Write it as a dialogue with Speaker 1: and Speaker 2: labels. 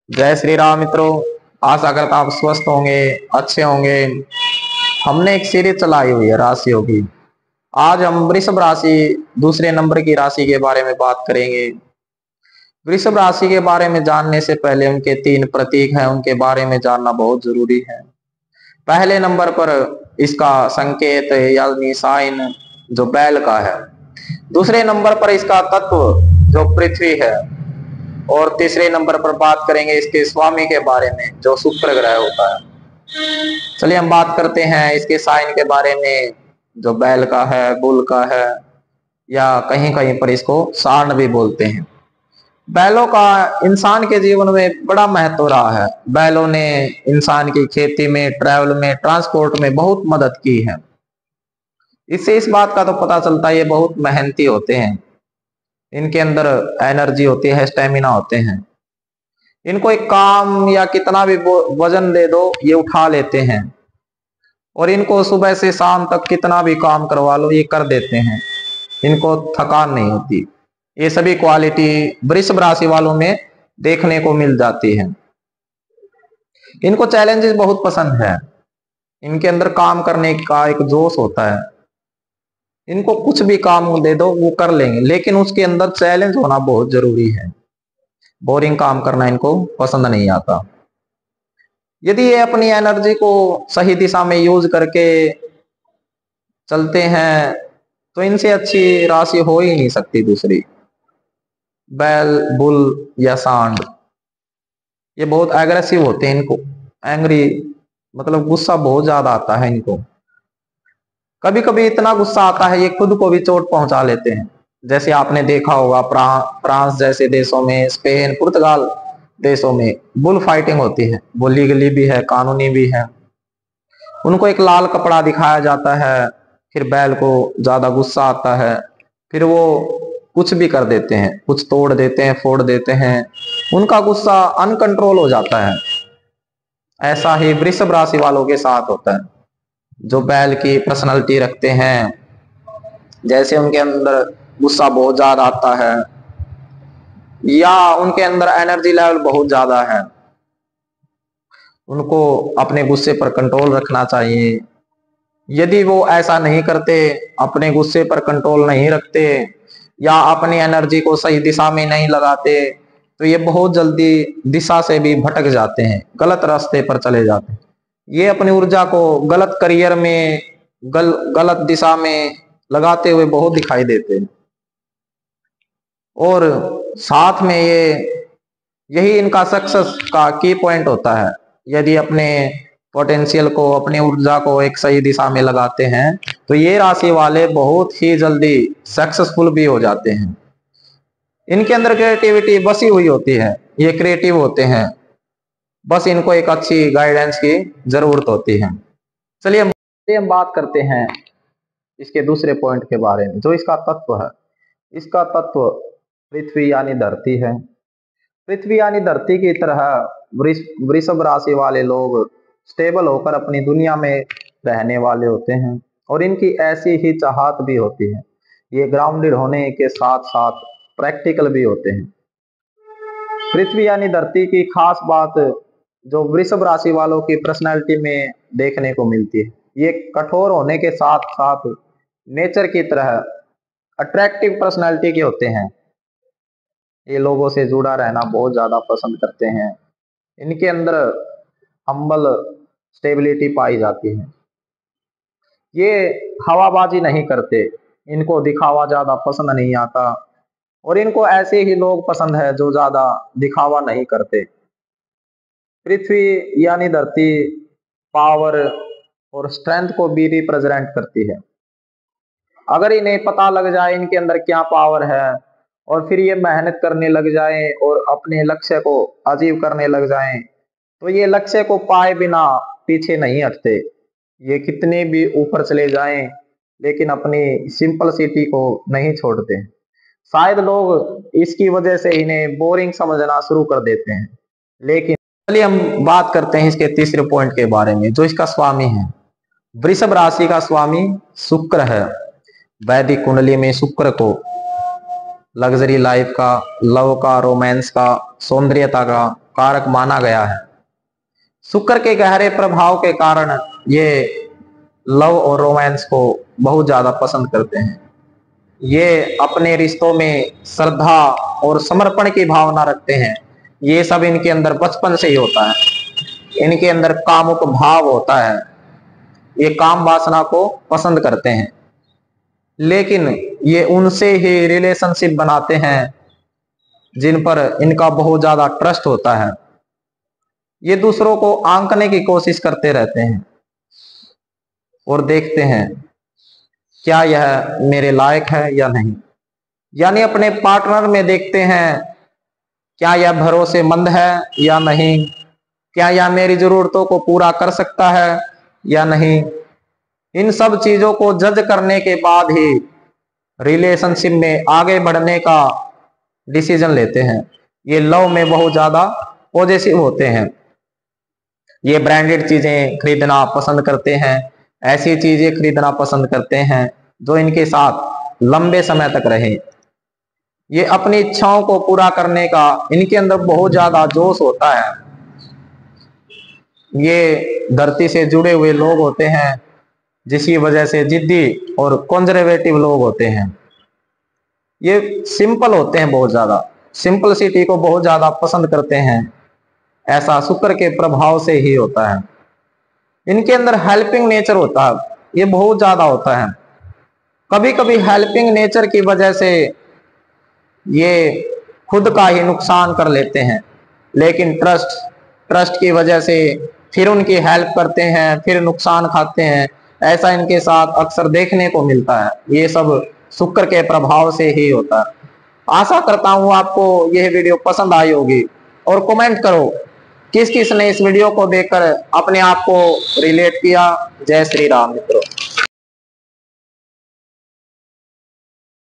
Speaker 1: जय श्री राम मित्रों। आशा करता आप स्वस्थ होंगे, अच्छे होंगे। हमने एक सीरीज चलाई हुई है राशियों की। आज हम वृषभ राशि दूसरे नंबर की राशि के बारे में बात करेंगे। वृषभ राशि के बारे में जानने से पहले उनके तीन प्रतीक हैं, उनके बारे में जानना बहुत जरूरी है। पहले नंबर पर इसका संकेत यानी साइन जो बैल का है। दूसरे नंबर पर इसका तत्व जो पृथ्वी है। और तीसरे नंबर पर बात करेंगे इसके स्वामी के बारे में जो शुक्र ग्रह होता है। चलिए हम बात करते हैं इसके साइन के बारे में, जो बैल का है, बुल का है, या कहीं कहीं पर इसको सांड भी बोलते हैं। बैलों का इंसान के जीवन में बड़ा महत्व रहा है। बैलों ने इंसान की खेती में, ट्रैवल में, ट्रांसपोर्ट में बहुत मदद की है। इससे इस बात का तो पता चलता है ये बहुत मेहनती होते हैं। इनके अंदर एनर्जी होती है, स्टेमिना होते हैं। इनको एक काम या कितना भी वजन दे दो ये उठा लेते हैं। और इनको सुबह से शाम तक कितना भी काम करवा लो ये कर देते हैं। इनको थकान नहीं होती। ये सभी क्वालिटी वृषभ राशि वालों में देखने को मिल जाती है। इनको चैलेंजेस बहुत पसंद है। इनके अंदर काम करने का एक जोश होता है। इनको कुछ भी काम दे दो वो कर लेंगे, लेकिन उसके अंदर चैलेंज होना बहुत जरूरी है। बोरिंग काम करना इनको पसंद नहीं आता। यदि ये अपनी एनर्जी को सही दिशा में यूज करके चलते हैं तो इनसे अच्छी राशि हो ही नहीं सकती दूसरी। बैल, बुल या सांड ये बहुत एग्रेसिव होते हैं। इनको एंग्री मतलब गुस्सा बहुत ज्यादा आता है इनको। कभी कभी इतना गुस्सा आता है ये खुद को भी चोट पहुंचा लेते हैं। जैसे आपने देखा होगा फ्रांस जैसे देशों में, स्पेन, पुर्तगाल देशों में बुल फाइटिंग होती है। वो लीगली भी है, कानूनी भी है। उनको एक लाल कपड़ा दिखाया जाता है, फिर बैल को ज्यादा गुस्सा आता है, फिर वो कुछ भी कर देते हैं, कुछ तोड़ देते हैं, फोड़ देते हैं। उनका गुस्सा अनकंट्रोल हो जाता है। ऐसा ही वृषभ राशि वालों के साथ होता है, जो बैल की पर्सनालिटी रखते हैं। जैसे उनके अंदर गुस्सा बहुत ज्यादा आता है या उनके अंदर एनर्जी लेवल बहुत ज्यादा है, उनको अपने गुस्से पर कंट्रोल रखना चाहिए। यदि वो ऐसा नहीं करते, अपने गुस्से पर कंट्रोल नहीं रखते या अपनी एनर्जी को सही दिशा में नहीं लगाते तो ये बहुत जल्दी दिशा से भी भटक जाते हैं, गलत रास्ते पर चले जाते हैं। ये अपनी ऊर्जा को गलत करियर में, गलत दिशा में लगाते हुए बहुत दिखाई देते हैं। और साथ में यही इनका सक्सेस का की पॉइंट होता है। यदि अपने पोटेंशियल को, अपनी ऊर्जा को एक सही दिशा में लगाते हैं तो ये राशि वाले बहुत ही जल्दी सक्सेसफुल भी हो जाते हैं। इनके अंदर क्रिएटिविटी बसी हुई होती है, ये क्रिएटिव होते हैं। बस इनको एक अच्छी गाइडेंस की जरूरत होती है। चलिए हम बात करते हैं इसके दूसरे पॉइंट के बारे में, जो इसका तत्व है। इसका तत्व पृथ्वी यानी धरती है। पृथ्वी यानी धरती की तरह वृषभ राशि वाले लोग स्टेबल होकर अपनी दुनिया में रहने वाले होते हैं। और इनकी ऐसी ही चाहत भी होती है। ये ग्राउंडेड होने के साथ साथ प्रैक्टिकल भी होते हैं। पृथ्वी यानी धरती की खास बात जो वृषभ राशि वालों की पर्सनैलिटी में देखने को मिलती है, ये कठोर होने के साथ साथ नेचर की तरह अट्रैक्टिव पर्सनैलिटी के होते हैं। ये लोगों से जुड़ा रहना बहुत ज्यादा पसंद करते हैं। इनके अंदर हम्बल स्टेबिलिटी पाई जाती है। ये हवाबाजी नहीं करते, इनको दिखावा ज्यादा पसंद नहीं आता। और इनको ऐसे ही लोग पसंद है जो ज्यादा दिखावा नहीं करते। पृथ्वी यानी धरती पावर और स्ट्रेंथ को भी रिप्रेजेंट करती है। अगर इन्हें पता लग जाए इनके अंदर क्या पावर है और फिर ये मेहनत करने लग जाएं और अपने लक्ष्य को अचीव करने लग जाएं तो ये लक्ष्य को पाए बिना पीछे नहीं हटते। ये कितने भी ऊपर चले जाएं लेकिन अपनी सिंपल सिटी को नहीं छोड़ते। शायद लोग इसकी वजह से इन्हें बोरिंग समझना शुरू कर देते हैं। लेकिन चलिए हम बात करते हैं इसके तीसरे पॉइंट के बारे में, जो इसका स्वामी है। वृषभ राशि का स्वामी शुक्र है। वैदिक कुंडली में शुक्र को लग्जरी लाइफ का, लव का, रोमांस का, सौंदर्यता का, कारक माना गया है। शुक्र के गहरे प्रभाव के कारण ये लव और रोमांस को बहुत ज्यादा पसंद करते हैं। ये अपने रिश्तों में श्रद्धा और समर्पण की भावना रखते हैं। ये सब इनके अंदर बचपन से ही होता है। इनके अंदर कामुक भाव होता है। ये काम वासना को पसंद करते हैं, लेकिन ये उनसे ही रिलेशनशिप बनाते हैं जिन पर इनका बहुत ज्यादा ट्रस्ट होता है। ये दूसरों को आंकने की कोशिश करते रहते हैं और देखते हैं क्या यह मेरे लायक है या नहीं। यानी अपने पार्टनर में देखते हैं क्या यह भरोसेमंद है या नहीं, क्या यह मेरी जरूरतों को पूरा कर सकता है या नहीं। इन सब चीजों को जज करने के बाद ही रिलेशनशिप में आगे बढ़ने का डिसीजन लेते हैं। ये लव में बहुत ज्यादा पॉजिटिव होते हैं। ये ब्रांडेड चीजें खरीदना पसंद करते हैं, ऐसी चीजें खरीदना पसंद करते हैं जो इनके साथ लंबे समय तक रहे। ये अपनी इच्छाओं को पूरा करने का इनके अंदर बहुत ज्यादा जोश होता है। ये धरती से जुड़े हुए लोग होते हैं, जिसकी वजह से जिद्दी और कंजर्वेटिव लोग होते हैं। ये सिंपल होते हैं, बहुत ज्यादा सिंपलिसिटी को बहुत ज्यादा पसंद करते हैं। ऐसा शुक्र के प्रभाव से ही होता है। इनके अंदर हेल्पिंग नेचर होता है, ये बहुत ज्यादा होता है। कभी कभी हेल्पिंग नेचर की वजह से ये खुद का ही नुकसान कर लेते हैं, लेकिन ट्रस्ट की वजह से फिर उनकी हेल्प करते हैं, फिर नुकसान खाते हैं। ऐसा इनके साथ अक्सर देखने को मिलता है। ये सब शुक्र के प्रभाव से ही होता है। आशा करता हूं आपको यह वीडियो पसंद आई होगी, और कमेंट करो किस किस ने इस वीडियो को देखकर अपने आप को रिलेट किया। जय श्री राम मित्रों।